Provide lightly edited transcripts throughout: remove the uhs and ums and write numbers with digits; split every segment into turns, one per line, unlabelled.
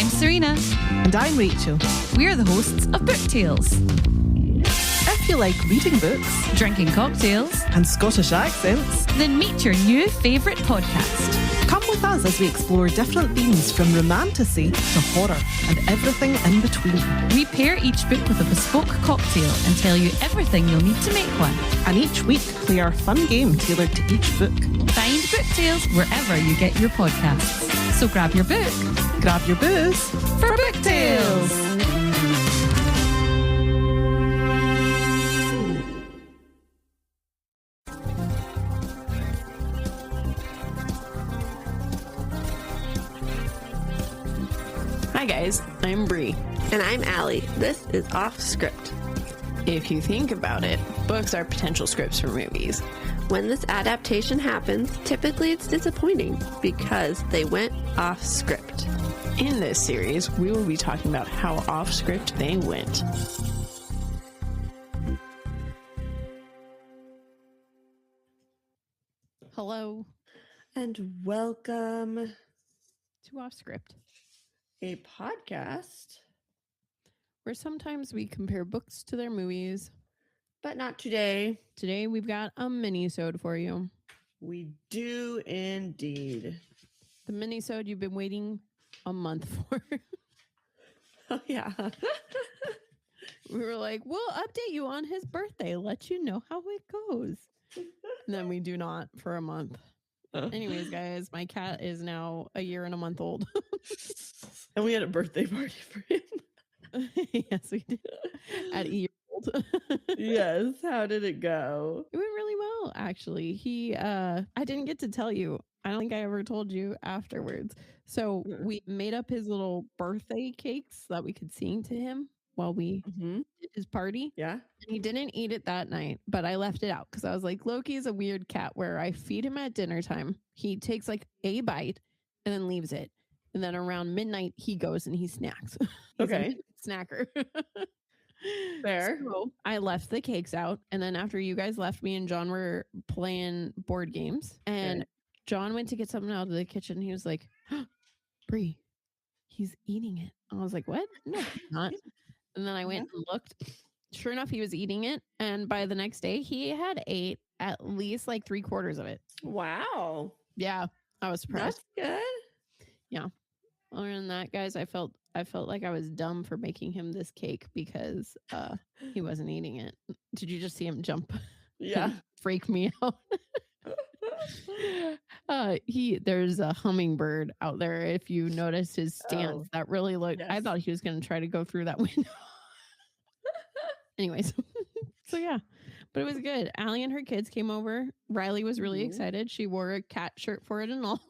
Serena.
And I'm Rachel.
We're the hosts of Book Tales.
If you like reading books,
Drinking cocktails,
and Scottish accents,
then meet your new favourite podcast.
come with us as we explore different themes from romantasy to horror and everything in between.
We pair each book with a bespoke cocktail and tell you everything you'll need to make one.
And each week, play our fun game tailored to each book.
Find Book Tales wherever you get your podcasts. So grab your book,
Grab your booze
for Book Tales.
Hi guys, I'm Bri.
And I'm Alli. This is Offscript.
If you think about it, books are potential scripts for movies.
When this adaptation happens, typically it's disappointing because they went off script.
In this series, we will be talking about how off script they went. Hello
And welcome
to Off Script,
a podcast,
where sometimes we compare books to their movies.
but not today.
Today we've got a mini-sode for you.
We do indeed.
The mini-sode you've been waiting a month for.
Oh, yeah.
We were like, we'll update you on his birthday, let you know how it goes. And then we do not for a month. Anyways, guys, my cat is now a year and a month old.
And we had a birthday party for him.
Yes, we did. At a year old.
Yes. How did it go?
It went really well, actually. I didn't get to tell you. I don't think I ever told you afterwards. So we made up his little birthday cakes that we could sing to him while we
Mm-hmm.
did his party.
Yeah.
And he didn't eat it that night, but I left it out because I was like, Loki is a weird cat where I feed him at dinner time. He takes like a bite and then leaves it. And then around midnight, he goes and he snacks. He's a
Okay.
snacker.
Fair.
So I left the cakes out. And then after you guys left, me and John were playing board games. And John went to get something out of the kitchen. He was like, Bri, he's eating it. I was like, what? No, he's not. And then I went and looked. Sure enough, he was eating it. And by the next day, he had ate at least like 3/4 of it.
Wow.
Yeah, I was surprised.
That's good.
Other than that, guys, I felt like I was dumb for making him this cake because he wasn't eating it. Did you just see him jump?
Yeah.
Freak me out. There's a hummingbird out there. If you notice his stance, that really looked. I
yes.
thought he was going to try to go through that window. Anyways, so yeah, but it was good. Alli and her kids came over. Riley was really excited. She wore a cat shirt for it and all.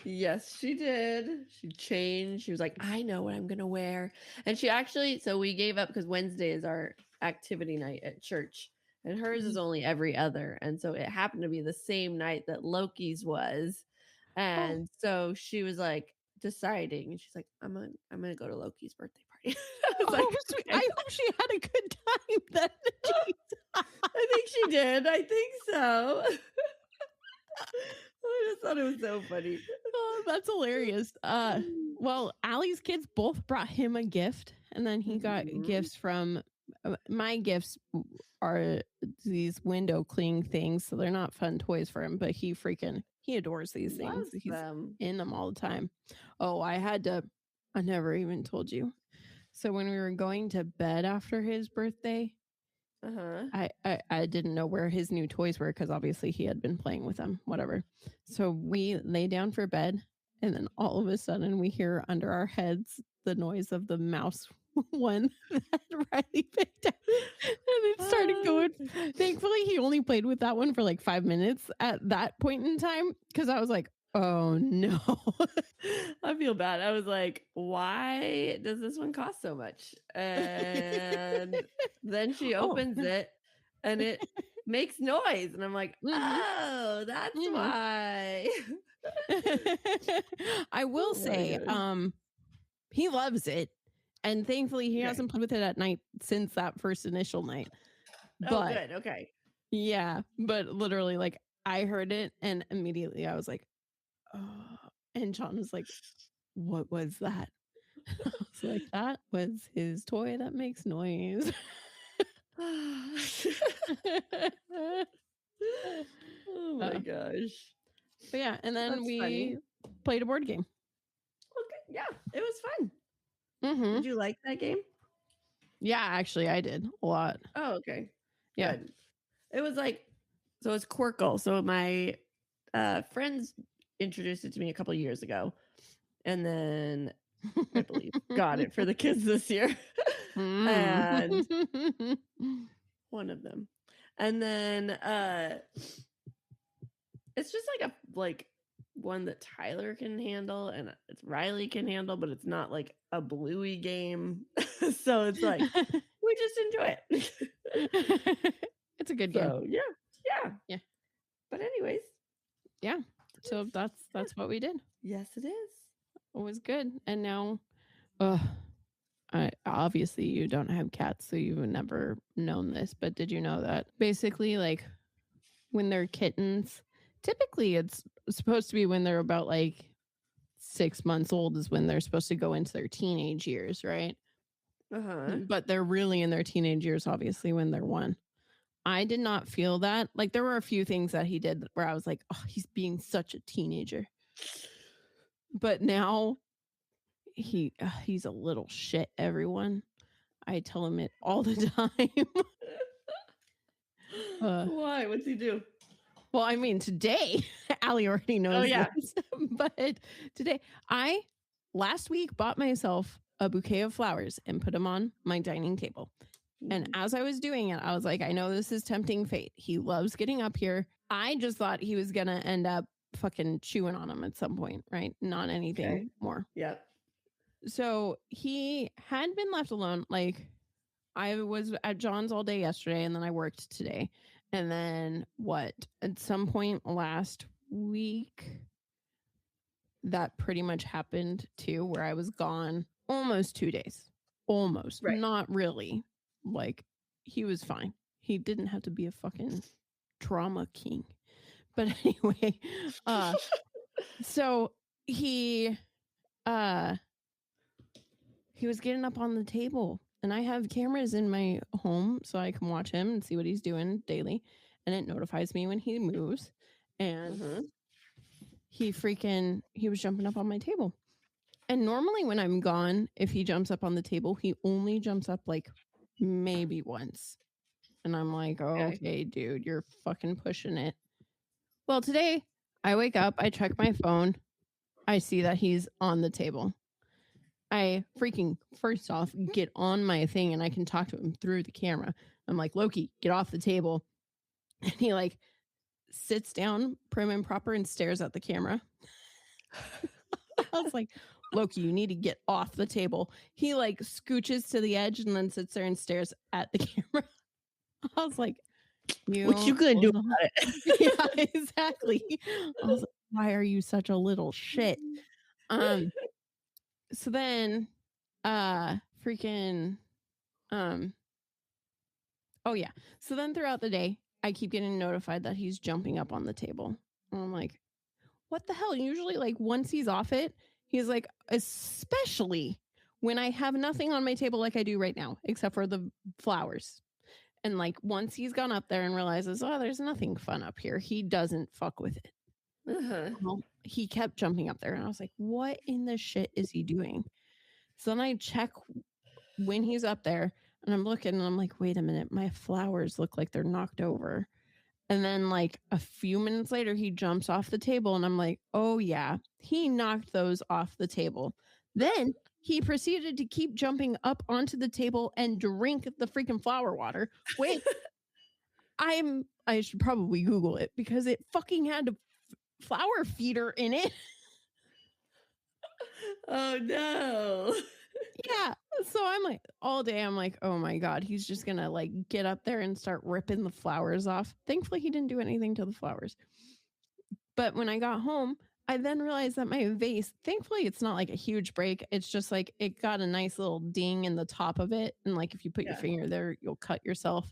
Yes, she did. She changed. She was like, I know what I'm going to wear. And she actually, so we gave up because Wednesday is our activity night at church. And hers is only every other. And so it happened to be the same night that Loki's was. And so she was like deciding. And she's like, I'm gonna go to Loki's birthday party. I was like,
Sweet. I hope she had a good time then. Jeez.
I think she did. I think so. I just thought it was so funny.
Oh, that's hilarious. Well, Allie's kids both brought him a gift, and then he got gifts from my gifts are these window cleaning things, so they're not fun toys for him, but he adores these things.
Loves
He's
them.
in them all the time. Oh, I never even told you. So when we were going to bed after his birthday, I didn't know where his new toys were because obviously he had been playing with them, whatever. So we lay down for bed, and then all of a sudden we hear under our heads the noise of the mouse one that Riley picked up, and it started going. Thankfully, he only played with that one for like 5 minutes at that point in time because I was like, oh no.
I feel bad. I was like, why does this one cost so much? And then she opens it and it makes noise. And I'm like, oh, that's why.
I will say, he loves it. And thankfully, he hasn't played with it at night since that first initial night. But,
good. Okay.
Yeah. But literally, like, I heard it and immediately I was like, oh. And John was like, what was that? I was like, that was his toy that makes noise.
Oh my gosh.
But yeah, and then
That's
we
funny.
played a board game.
Okay, yeah, it was fun.
Mm-hmm.
Did you like that game?
Yeah, actually, I did a lot.
Oh, okay.
Yeah.
Good. It was like, so it's Quirkle. So my friends introduced it to me a couple years ago, and then I believe got it for the kids this year. And one of them. And then it's just like one that Tyler can handle and it's Riley can handle, but it's not like a bluey game. So it's like we just enjoy it.
It's a good game.
So yeah. But anyways,
yeah. So that's what we did.
yes, it is.
It was good. And now, obviously you don't have cats, so you've never known this. But did you know that basically, like, when they're kittens, typically it's supposed to be when they're about like 6 months old is when they're supposed to go into their teenage years, right? But they're really in their teenage years, obviously, when they're 1. I did not feel that. Like, there were a few things that he did where I was like, oh, he's being such a teenager. But now he's a little shit, everyone. I tell him it all the time.
Why? What's he do?
Well, I mean, today, Allie already knows this. But today, I last week bought myself a bouquet of flowers and put them on my dining table. And as I was doing it, I was like, I know this is tempting fate. He loves getting up here. I just thought he was going to end up fucking chewing on them at some point, right? Not anything more.
Yep.
So he had been left alone. Like, I was at John's all day yesterday, and then I worked today. And then at some point last week, that pretty much happened too, where I was gone almost 2 days. Almost.
Right.
Not really. Like, he was fine. He didn't have to be a fucking trauma king. But anyway, so he was getting up on the table, and I have cameras in my home so I can watch him and see what he's doing daily, and it notifies me when he moves. And he was jumping up on my table. And normally when I'm gone, if he jumps up on the table, he only jumps up like maybe once. And I'm like, okay, dude, you're fucking pushing it. Well, today I wake up, I check my phone, I see that he's on the table. I freaking, first off, get on my thing and I can talk to him through the camera. I'm like, Loki, get off the table. And he like sits down prim and proper and stares at the camera. I was like, Loki, you need to get off the table. He like scooches to the edge and then sits there and stares at the camera. I was like,
what you gonna do about it?
Yeah, exactly. I was like, why are you such a little shit? So then oh yeah. So then throughout the day, I keep getting notified that he's jumping up on the table. And I'm like, what the hell? Usually, like, once he's off it, he's like, especially when I have nothing on my table like I do right now, except for the flowers. And like, once he's gone up there and realizes, oh, there's nothing fun up here, he doesn't fuck with it. Well, he kept jumping up there. And I was like, what in the shit is he doing? So then I check when he's up there and I'm looking and I'm like, wait a minute, my flowers look like they're knocked over. And then like a few minutes later, he jumps off the table and I'm like, oh yeah, he knocked those off the table. Then he proceeded to keep jumping up onto the table and drink the freaking flower water. Wait, I should probably Google it because it fucking had a flower feeder in it.
Oh no.
Yeah. So I'm like, all day, I'm like, oh my God, he's just going to like get up there and start ripping the flowers off. Thankfully, he didn't do anything to the flowers. But when I got home, I then realized that my vase, thankfully, it's not like a huge break. It's just like it got a nice little ding in the top of it. And like if you put your finger there, you'll cut yourself.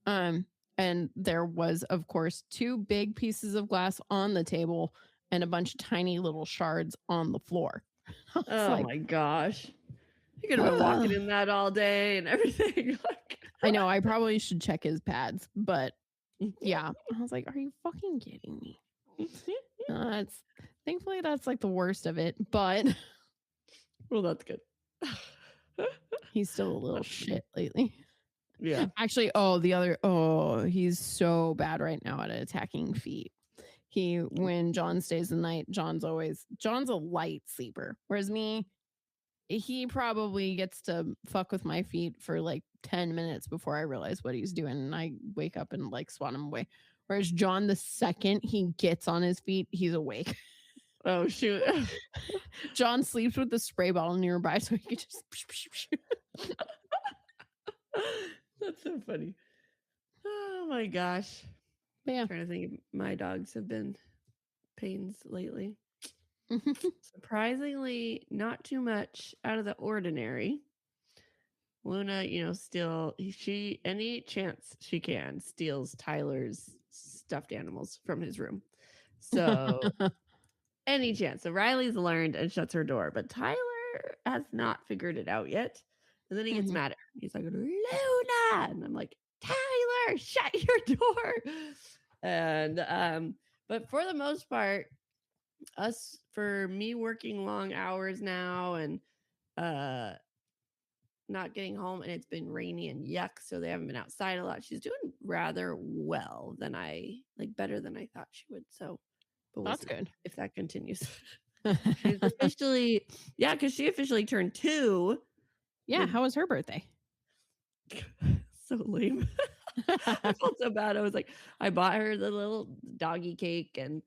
And there was, of course, 2 big pieces of glass on the table and a bunch of tiny little shards on the floor.
Oh my gosh. You could have been walking in that all day and everything.
I know. I probably should check his pads, but yeah. I was like, are you fucking kidding me? Thankfully that's like the worst of it, but
well, that's good.
he's still a little shit lately.
Yeah.
Actually, he's so bad right now at attacking feet. When John stays the night, John's a light sleeper. Whereas me, he probably gets to fuck with my feet for like 10 minutes before I realize what he's doing. And I wake up and like swat him away. Whereas John, the second he gets on his feet, he's awake.
Oh, shoot.
John sleeps with the spray bottle nearby so he can just...
That's so funny. Oh my gosh.
But yeah.
I'm trying to think if my dogs have been pains lately. Surprisingly, not too much out of the ordinary. Luna, still any chance she can steals Tyler's stuffed animals from his room. So any chance. So Riley's learned and shuts her door, but Tyler has not figured it out yet. And then he gets mad at her. He's like, Luna! And I'm like, Tyler, shut your door. And but for the most part, for me working long hours now and not getting home, and it's been rainy and yuck, so they haven't been outside a lot. She's doing rather well better than I thought she would. So but
that's good
if that continues. She's officially, because she officially turned 2.
Yeah, how was her birthday?
So lame. I felt so bad. I was like, I bought her the little doggy cake and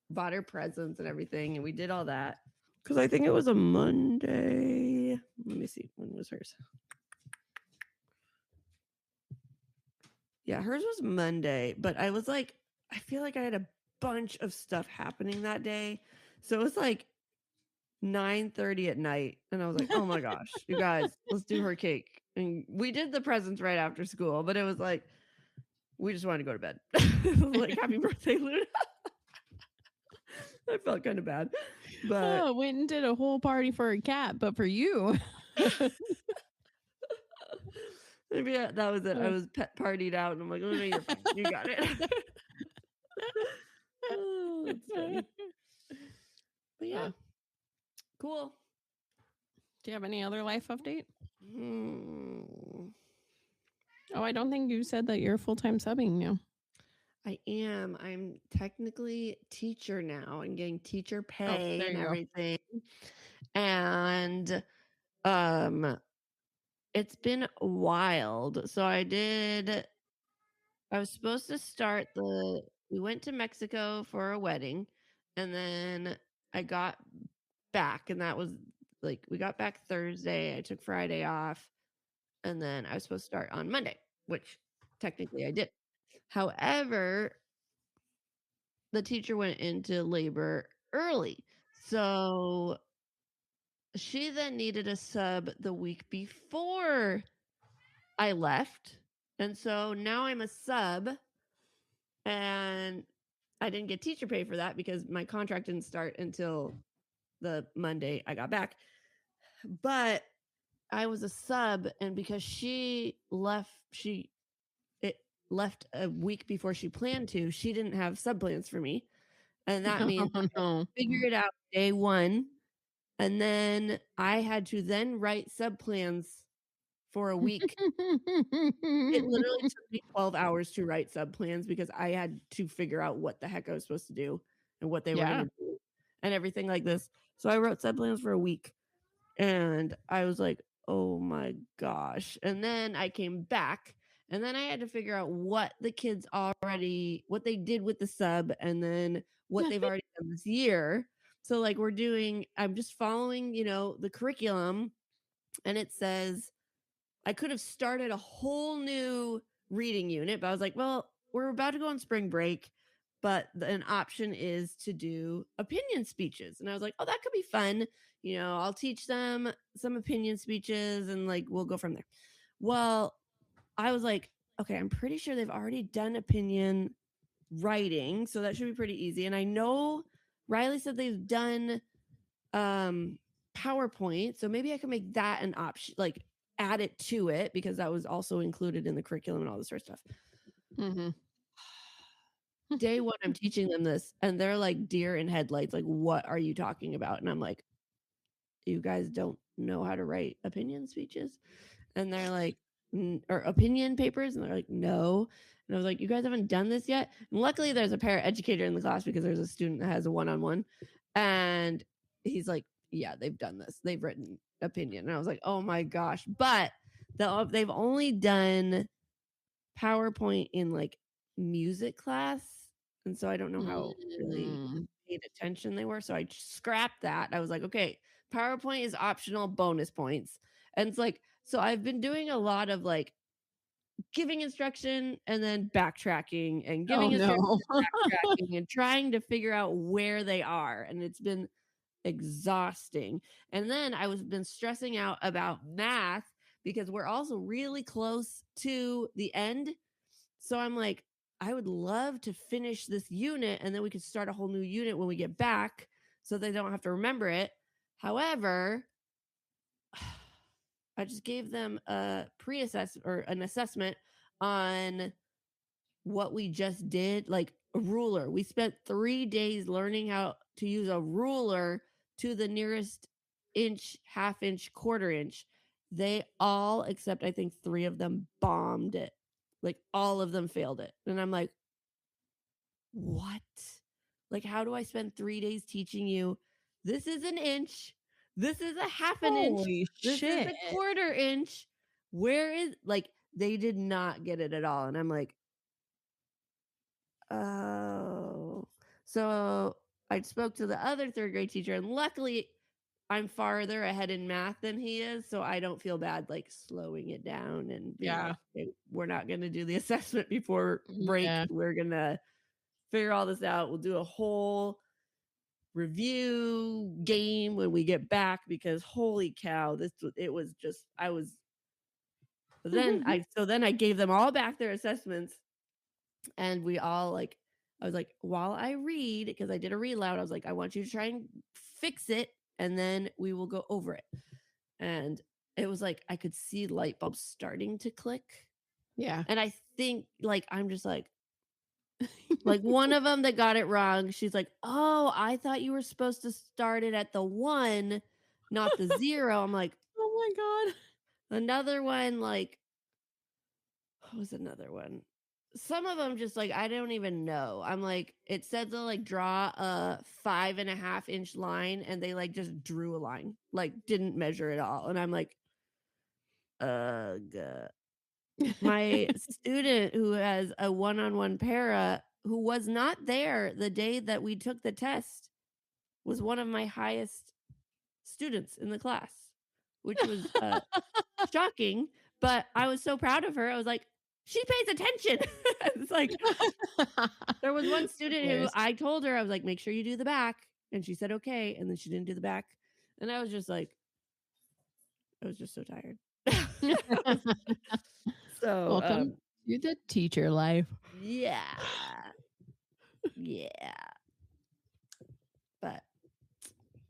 bought her presents and everything, and we did all that because I think it was a Monday. Let me see, when was hers? Yeah, hers was Monday, but I was like, I feel like I had a bunch of stuff happening that day, so it was like 9:30 at night, and I was like, oh my gosh, you guys, let's do her cake. And we did the presents right after school, but it was like we just wanted to go to bed. Like, happy birthday, Luna. I felt kind of bad, but
went and did a whole party for a cat, but for you.
Maybe that was it. I was pet partied out, and I'm like, Luna, you're fine. You got it. Oh, that's funny. But yeah, cool.
Do you have any other life update? Oh, I don't think you said that you're full-time subbing now.
I am. I'm technically teacher now and getting teacher pay and everything. And it's been wild. So I was supposed to start we went to Mexico for a wedding, and then I got back, and that was like, we got back Thursday. I took Friday off, and then I was supposed to start on Monday, which technically I did. However, the teacher went into labor early. So she then needed a sub the week before I left. And so now I'm a sub, and I didn't get teacher pay for that because my contract didn't start until the Monday I got back. But I was a sub, and because she left a week before she planned to, she didn't have sub plans for me. And that means I figured it out day one. And then I had to then write sub plans for a week. It literally took me 12 hours to write sub plans because I had to figure out what the heck I was supposed to do and what they were going to do and everything like this. So I wrote sub plans for a week, and I was like, oh my gosh. And then I came back, and then I had to figure out what the kids what they did with the sub, and then what they've already done this year. So like I'm just following, the curriculum, and it says I could have started a whole new reading unit, but I was like, well, we're about to go on spring break, but an option is to do opinion speeches. And I was like, oh, that could be fun. I'll teach them some opinion speeches, and like, we'll go from there. Well, I was like, okay, I'm pretty sure they've already done opinion writing, so that should be pretty easy. And I know Riley said they've done PowerPoint. So maybe I can make that an option, like add it to it, because that was also included in the curriculum and all this sort of stuff. Day one, I'm teaching them this, and they're like deer in headlights. Like, what are you talking about? And I'm like, you guys don't know how to write opinion speeches? And they're like, or opinion papers? And they're like, no. And I was like, you guys haven't done this yet? And luckily, there's a paraeducator in the class, because there's a student that has a one-on-one. And he's like, yeah, they've done this. They've written opinion. And I was like, oh my gosh. But they've only done PowerPoint in like music class. And so I don't know how really paid attention they were. So I scrapped that. I was like, okay, PowerPoint is optional, bonus points. And it's like, so I've been doing a lot of like giving instruction and then backtracking and giving instruction and backtracking and trying to figure out where they are. And it's been exhausting. And then I was been stressing out about math, because we're also really close to the end. So I'm like, I would love to finish this unit, and then we could start a whole new unit when we get back, so they don't have to remember it. However, I just gave them a an assessment on what we just did, like a ruler. We spent 3 days learning how to use a ruler to the nearest inch, half inch, quarter inch. They all, except I think 3 of them, bombed it. Like all of them failed it. And I'm like, what? Like, how do I spend 3 days teaching you? This is an inch. This is a half an inch. This is a quarter inch. Where is, like, they did not get it at all. And I'm like, oh. So I spoke to the other 3rd grade teacher, and luckily I'm farther ahead in math than he is, so I don't feel bad like slowing it down and being like, hey, we're not going to do the assessment before break. We're going to figure all this out. We'll do a whole review game when we get back, because holy cow, then I gave them all back their assessments, and we all like, I was like, while I read, because I did a read loud, I was like, I want you to try and fix it, and then we will go over it. And it was like, I could see light bulbs starting to click.
Yeah.
And I think like, I'm just like one of them that got it wrong. She's like, oh, I thought you were supposed to start it at the 1, not the 0. I'm like,
oh my
God. Another one, like, what was another one? Some of them just like, I don't even know. I'm like, it said to like draw a 5.5 inch line, and they like just drew a line, like didn't measure it all. And I'm like, my student who has a one-on-one para, who was not there the day that we took the test, was one of my highest students in the class, which was shocking. But I was so proud of her. I was like, she pays attention. It's like, there was one student who I told her, I was like, make sure you do the back. And she said, okay. And then she didn't do the back. And I was just like, I was just so tired. So
welcome to the teacher life.
Yeah. But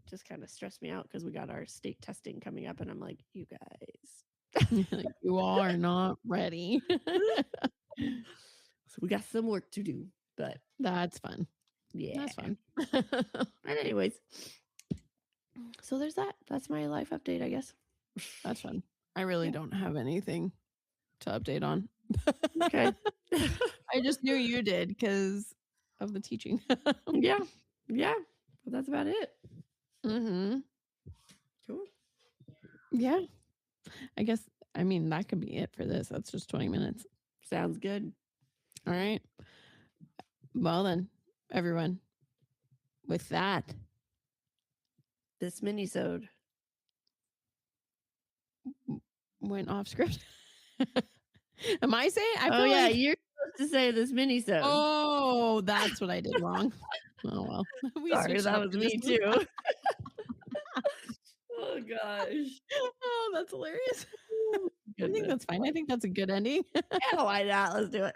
just kind of stressed me out, because we got our state testing coming up, and I'm like, you guys,
like, you all are not ready.
So we got some work to do, but
that's fun.
Yeah,
that's fun.
And anyways, so there's that. That's my life update, I guess.
That's fun. I really don't have anything to update on.
Okay.
I just knew you did because of the teaching.
Yeah. But that's about it.
Mm-hmm.
Cool.
Yeah. I guess, I mean, that could be it for this. That's just 20 minutes.
Sounds good.
All right. Well then, everyone, with that,
this minisode
went off script. Am I saying?
You're supposed to say this minisode.
Oh, that's what I did wrong. Oh well.
Sorry, that was me too. Oh gosh.
Oh, that's hilarious. I think that's fine. I think that's a good ending.
Yeah, why not? Let's do it.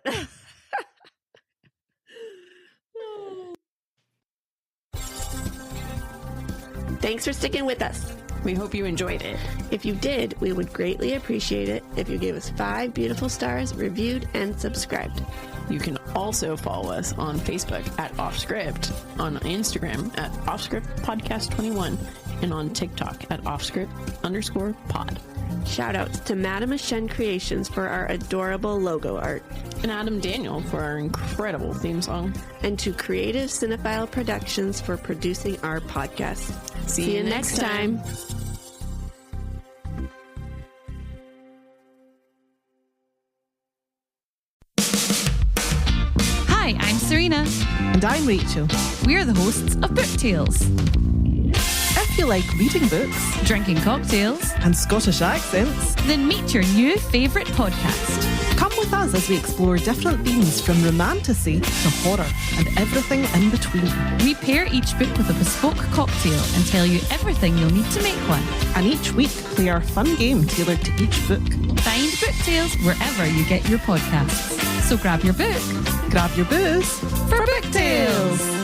Thanks for sticking with us.
We hope you enjoyed it.
If you did, we would greatly appreciate it if you gave us 5 beautiful stars, reviewed, and subscribed.
You can also follow us on Facebook at Offscript, on Instagram at Offscript Podcast 21, and on TikTok at Offscript_pod.
Shoutouts to Madame Ashen Creations for our adorable logo art.
And Adam Daniel for our incredible theme song.
And to Creative Cinephile Productions for producing our podcast.
See you next time.
Hi, I'm Serena.
And I'm Rachel.
We're the hosts of Book Tales.
If you like reading books
Drinking cocktails,
and Scottish accents,
then meet your new favourite podcast.
come with us as we explore different themes from romantasy to horror and everything in between.
We pair each book with a bespoke cocktail and tell you everything you'll need to make one.
And each week play our fun game tailored to each book.
Find Book Tales wherever you get your podcasts. So grab your book
Grab your booze
for Book Tales.